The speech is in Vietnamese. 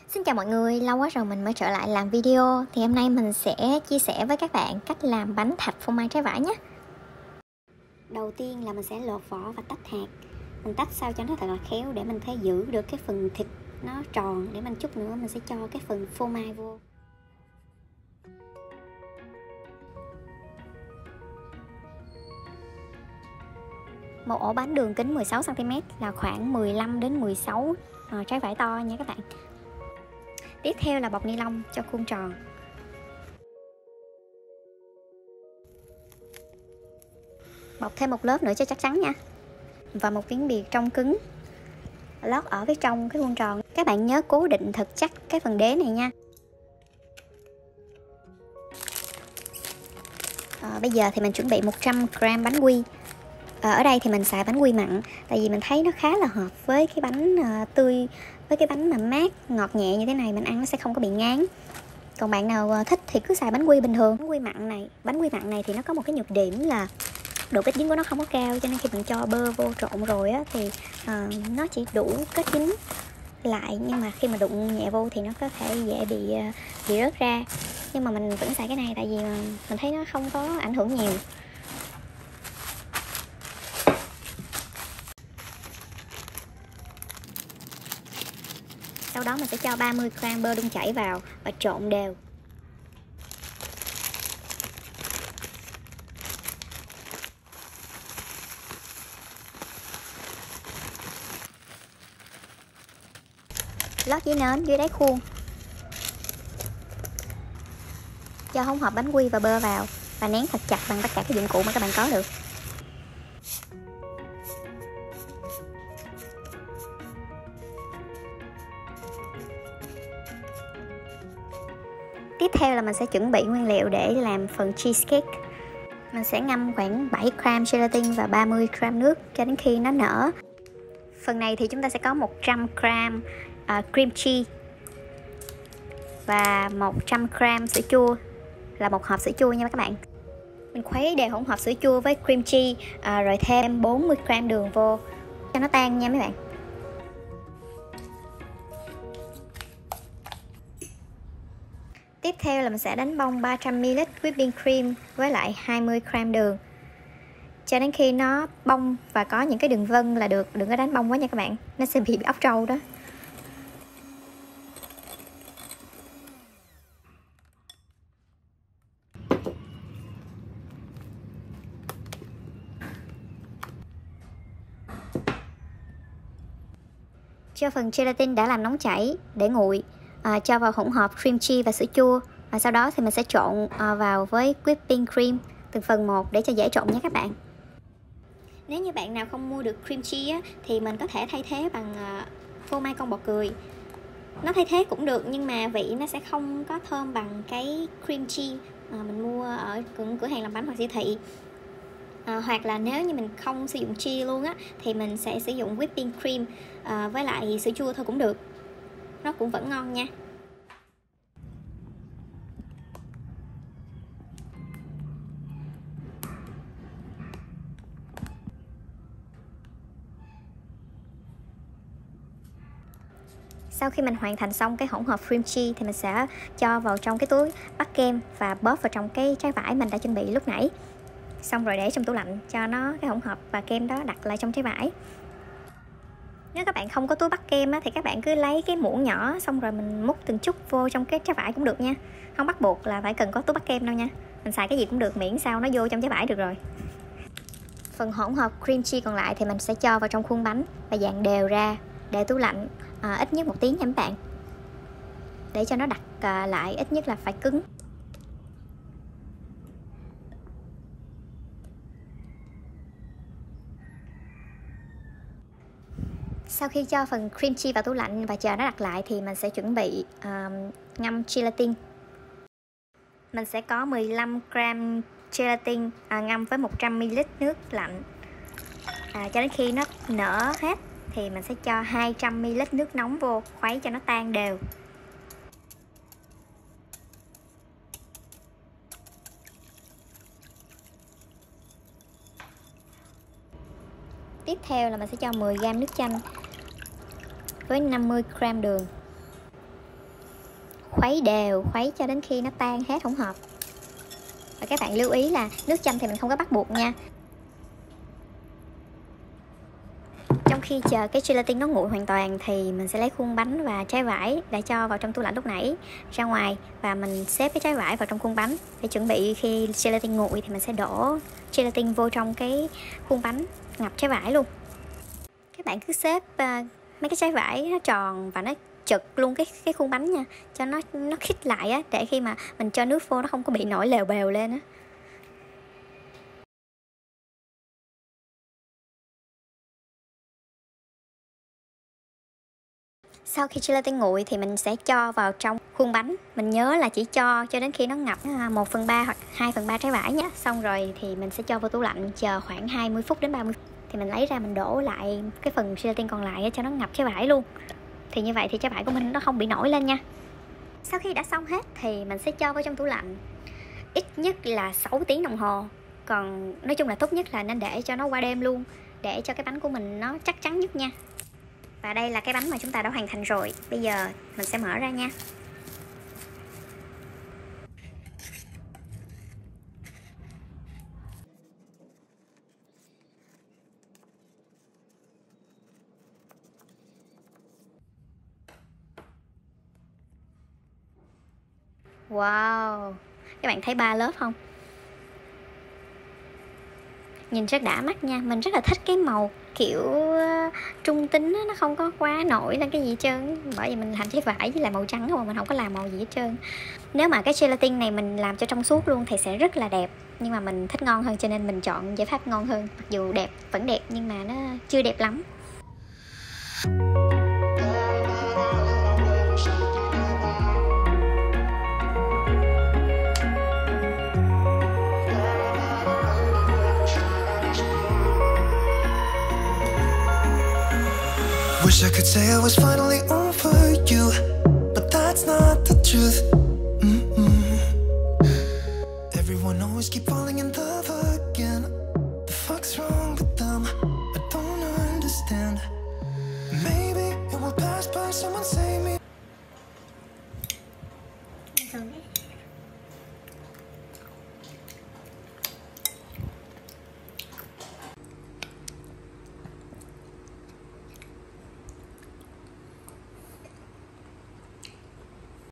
Xin chào mọi người, lâu quá rồi mình mới trở lại làm video. Thì hôm nay mình sẽ chia sẻ với các bạn cách làm bánh thạch phô mai trái vải nhé. Đầu tiên là mình sẽ lột vỏ và tách hạt. Mình tách sao cho nó thật là khéo để mình thấy giữ được cái phần thịt nó tròn. Để mình chút nữa mình sẽ cho cái phần phô mai vô. Một ổ bánh đường kính 16cm là khoảng 15 đến 16 trái vải to nha các bạn. Tiếp theo là bọc ni lông cho khuôn tròn. Bọc thêm một lớp nữa cho chắc chắn nha. Và một miếng bìa trong cứng lót ở phía trong cái khuôn tròn. Các bạn nhớ cố định thật chắc cái phần đế này nha. Bây giờ thì mình chuẩn bị 100g bánh quy. Ở đây thì mình xài bánh quy mặn, tại vì mình thấy nó khá là hợp với cái bánh tươi, với cái bánh mà mát, ngọt nhẹ như thế này mình ăn nó sẽ không có bị ngán. Còn bạn nào thích thì cứ xài bánh quy bình thường. Bánh quy mặn này thì nó có một cái nhược điểm là độ kết dính của nó không có cao, cho nên khi bạn cho bơ vô trộn rồi á, thì nó chỉ đủ kết dính lại, nhưng mà khi mà đụng nhẹ vô thì nó có thể dễ bị rớt ra. Nhưng mà mình vẫn xài cái này tại vì mình thấy nó không có ảnh hưởng nhiều. Sau đó mình sẽ cho 30g bơ đun chảy vào và trộn đều. Lót giấy nến dưới đáy khuôn. Cho hỗn hợp bánh quy và bơ vào và nén thật chặt bằng tất cả các dụng cụ mà các bạn có được. Tiếp theo là mình sẽ chuẩn bị nguyên liệu để làm phần cheesecake. Mình sẽ ngâm khoảng 7g gelatin và 30g nước cho đến khi nó nở. Phần này thì chúng ta sẽ có 100g cream cheese và 100g sữa chua, là một hộp sữa chua nha các bạn. Mình khuấy đều hỗn hợp sữa chua với cream cheese, rồi thêm 40g đường vô cho nó tan nha mấy bạn. Tiếp theo là mình sẽ đánh bông 300ml whipping cream với lại 20g đường cho đến khi nó bông và có những cái đường vân là được. Đừng có đánh bông quá nha các bạn, nó sẽ bị ốc trâu đó. Cho phần gelatin đã làm nóng chảy để nguội, cho vào hỗn hợp cream cheese và sữa chua, và sau đó thì mình sẽ trộn vào với whipping cream từng phần một để cho dễ trộn nhé các bạn. Nếu như bạn nào không mua được cream cheese á, thì mình có thể thay thế bằng phô mai con bò cười. Nó thay thế cũng được nhưng mà vị nó sẽ không có thơm bằng cái cream cheese mà mình mua ở cửa hàng làm bánh hoặc siêu thị. Hoặc là nếu như mình không sử dụng cheese luôn á, thì mình sẽ sử dụng whipping cream với lại sữa chua thôi cũng được. Nó cũng vẫn ngon nha. Sau khi mình hoàn thành xong cái hỗn hợp cream cheese thì mình sẽ cho vào trong cái túi bắt kem và bóp vào trong cái trái vải mình đã chuẩn bị lúc nãy. Xong rồi để trong tủ lạnh cho nó, cái hỗn hợp và kem đó đặt lại trong trái vải. Nếu các bạn không có túi bắt kem á, thì các bạn cứ lấy cái muỗng nhỏ xong rồi mình múc từng chút vô trong cái trái vải cũng được nha. Không bắt buộc là phải cần có túi bắt kem đâu nha. Mình xài cái gì cũng được miễn sao nó vô trong trái vải được rồi. Phần hỗn hợp cream cheese còn lại thì mình sẽ cho vào trong khuôn bánh và dàn đều ra, để tủ lạnh ít nhất 1 tiếng nha các bạn. Để cho nó đặt lại, ít nhất là phải cứng. Sau khi cho phần cream cheese vào tủ lạnh và chờ nó đặt lại thì mình sẽ chuẩn bị ngâm gelatin. Mình sẽ có 15g gelatin ngâm với 100ml nước lạnh cho đến khi nó nở hết thì mình sẽ cho 200ml nước nóng vô, khuấy cho nó tan đều. Tiếp theo là mình sẽ cho 10g nước chanh với 50g đường. Khuấy đều, khuấy cho đến khi nó tan hết hỗn hợp. Và các bạn lưu ý là nước chanh thì mình không có bắt buộc nha. Trong khi chờ cái gelatin nó nguội hoàn toàn thì mình sẽ lấy khuôn bánh và trái vải đã cho vào trong tủ lạnh lúc nãy ra ngoài, và mình xếp cái trái vải vào trong khuôn bánh để chuẩn bị khi gelatin nguội thì mình sẽ đổ gelatin vô trong cái khuôn bánh ngập trái vải luôn. Các bạn cứ xếp mấy cái trái vải nó tròn và nó chực luôn cái khuôn bánh nha, cho nó khít lại á, để khi mà mình cho nước vô nó không có bị nổi lèo bèo lên á. Sau khi gelatin nguội thì mình sẽ cho vào trong khuôn bánh. Mình nhớ là chỉ cho đến khi nó ngập 1/3 hoặc 2/3 trái vải nhé. Xong rồi thì mình sẽ cho vào tủ lạnh chờ khoảng 20 phút đến 30 phút. Thì mình lấy ra mình đổ lại cái phần gelatin còn lại cho nó ngập trái vải luôn. Thì như vậy thì trái vải của mình nó không bị nổi lên nha. Sau khi đã xong hết thì mình sẽ cho vào trong tủ lạnh ít nhất là 6 tiếng đồng hồ. Còn nói chung là tốt nhất là nên để cho nó qua đêm luôn, để cho cái bánh của mình nó chắc chắn nhất nha. Và đây là cái bánh mà chúng ta đã hoàn thành rồi. Bây giờ mình sẽ mở ra nha. Wow, các bạn thấy 3 lớp không? Nhìn rất đã mắt nha. Mình rất là thích cái màu kiểu trung tính á, nó không có quá nổi lên cái gì hết trơn. Bởi vì mình làm trái vải với lại màu trắng không, mình không có làm màu gì hết trơn. Nếu mà cái gelatin này mình làm cho trong suốt luôn thì sẽ rất là đẹp. Nhưng mà mình thích ngon hơn cho nên mình chọn giải pháp ngon hơn. Mặc dù đẹp vẫn đẹp nhưng mà nó chưa đẹp lắm. Wish I could say I was finally over you, but that's not the truth. Everyone always keep falling in love again. The fuck's wrong with them? I don't understand. Maybe it will pass by, someone say